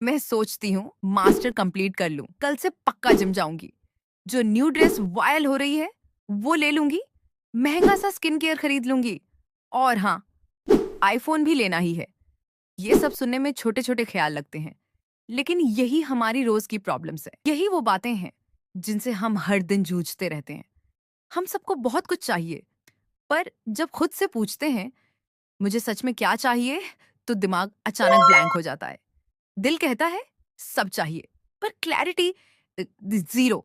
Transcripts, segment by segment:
मैं सोचती हूँ मास्टर कंप्लीट कर लूँ, कल से पक्का जिम जाऊंगी। जो न्यू ड्रेस वायरल हो रही है वो ले लूंगी, महंगा सा स्किन केयर खरीद लूंगी, और हाँ, आईफोन भी लेना ही है। ये सब सुनने में छोटे छोटे ख्याल लगते हैं, लेकिन यही हमारी रोज की प्रॉब्लम्स है। यही वो बातें हैं जिनसे हम हर दिन जूझते रहते हैं। हम सबको बहुत कुछ चाहिए, पर जब खुद से पूछते हैं मुझे सच में क्या चाहिए, तो दिमाग अचानक ब्लैंक हो जाता है। दिल कहता है सब चाहिए, पर क्लैरिटी जीरो।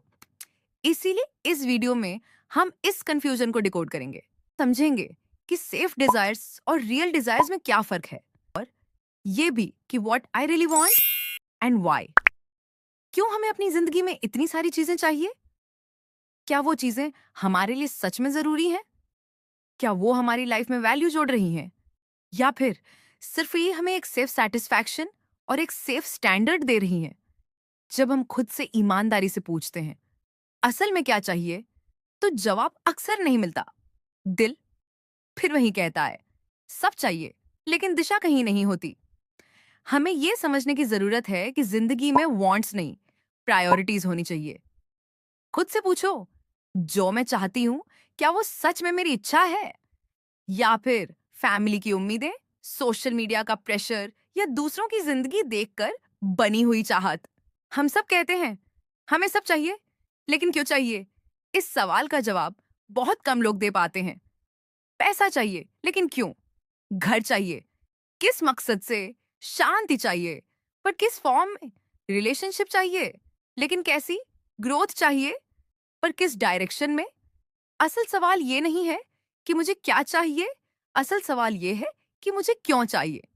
इसीलिए इस वीडियो में हम इस कंफ्यूजन को डिकोड करेंगे, समझेंगे कि सेफ डिजायर्स और रियल डिजायर्स में क्या फर्क है, और ये भी कि what I really want and why. क्यों हमें अपनी जिंदगी में इतनी सारी चीजें चाहिए? क्या वो चीजें हमारे लिए सच में जरूरी हैं? क्या वो हमारी लाइफ में वैल्यू जोड़ रही हैं, या फिर सिर्फ ये हमें एक सेफ सेटिस्फैक्शन और एक सेफ स्टैंडर्ड दे रही हैं? जब हम खुद से ईमानदारी से पूछते हैं असल में क्या चाहिए, तो जवाब अक्सर नहीं मिलता। दिल फिर वही कहता है सब चाहिए, लेकिन दिशा कहीं नहीं होती। हमें यह समझने की जरूरत है कि जिंदगी में वांट्स नहीं, प्रायोरिटीज होनी चाहिए। खुद से पूछो, जो मैं चाहती हूं क्या वो सच में मेरी इच्छा है, या फिर फैमिली की उम्मीदें, सोशल मीडिया का प्रेशर, या दूसरों की जिंदगी देखकर बनी हुई चाहत? हम सब कहते हैं हमें सब चाहिए, लेकिन क्यों चाहिए? इस सवाल का जवाब बहुत कम लोग दे पाते हैं। पैसा चाहिए, लेकिन क्यों? घर चाहिए, किस मकसद से? शांति चाहिए, पर किस फॉर्म में? रिलेशनशिप चाहिए, लेकिन कैसी? ग्रोथ चाहिए, पर किस डायरेक्शन में? असल सवाल ये नहीं है कि मुझे क्या चाहिए, असल सवाल ये है कि मुझे क्यों चाहिए।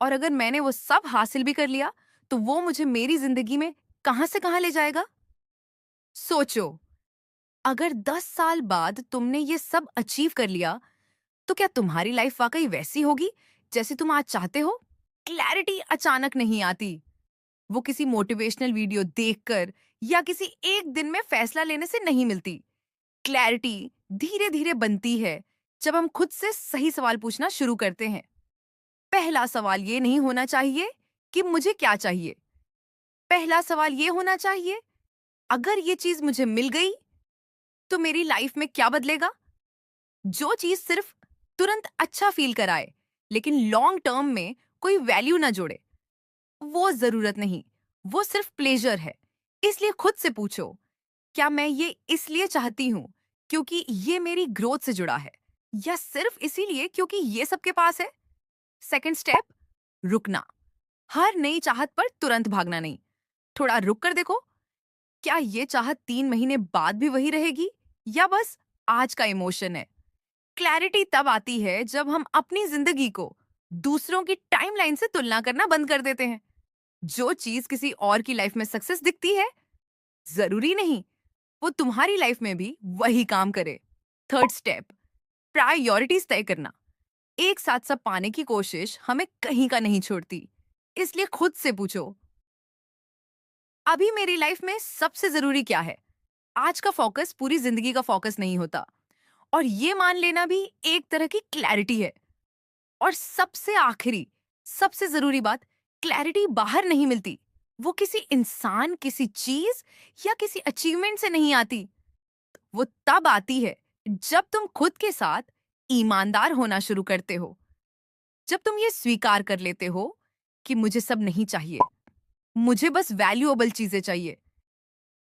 और अगर मैंने वो सब हासिल भी कर लिया, तो वो मुझे मेरी जिंदगी में कहां से कहां ले जाएगा? सोचो, अगर 10 साल बाद तुमने ये सब अचीव कर लिया, तो क्या तुम्हारी लाइफ वाकई वैसी होगी जैसी तुम आज चाहते हो? क्लैरिटी अचानक नहीं आती। वो किसी मोटिवेशनल वीडियो देखकर या किसी एक दिन में फैसला लेने से नहीं मिलती। क्लैरिटी धीरे धीरे बनती है जब हम खुद से सही सवाल पूछना शुरू करते हैं। पहला सवाल ये नहीं होना चाहिए कि मुझे क्या चाहिए। पहला सवाल ये होना चाहिए, अगर ये चीज मुझे मिल गई तो मेरी लाइफ में क्या बदलेगा? जो चीज सिर्फ तुरंत अच्छा फील कराए, लेकिन लॉन्ग टर्म में कोई वैल्यू ना जोड़े, वो जरूरत नहीं, वो सिर्फ प्लेजर है। इसलिए खुद से पूछो, क्या मैं ये इसलिए चाहती हूँ क्योंकि ये मेरी ग्रोथ से जुड़ा है, या सिर्फ इसीलिए क्योंकि ये सबके पास है? सेकंड स्टेप, रुकना। हर नई चाहत पर तुरंत भागना नहीं, थोड़ा रुक कर देखो, क्या ये चाहत 3 महीने बाद भी वही रहेगी, या बस आज का इमोशन है? क्लैरिटी तब आती है जब हम अपनी जिंदगी को दूसरों की टाइमलाइन से तुलना करना बंद कर देते हैं। जो चीज किसी और की लाइफ में सक्सेस दिखती है, जरूरी नहीं वो तुम्हारी लाइफ में भी वही काम करे। थर्ड स्टेप, प्रायोरिटीज तय करना। एक साथ सब पाने की कोशिश हमें कहीं का नहीं छोड़ती। इसलिए खुद से पूछो, अभी मेरी लाइफ में सबसे जरूरी क्या है? आज का फोकस पूरी जिंदगी का फोकस नहीं होता, और ये मान लेना भी एक तरह की क्लैरिटी है। और सबसे आखिरी, सबसे जरूरी बात, क्लैरिटी बाहर नहीं मिलती। वो किसी इंसान, किसी चीज या किसी अचीवमेंट से नहीं आती। वो तब आती है जब तुम खुद के साथ ईमानदार होना शुरू करते हो। जब तुम ये स्वीकार कर लेते हो कि मुझे सब नहीं चाहिए, मुझे बस वैल्यूएबल चीजें चाहिए।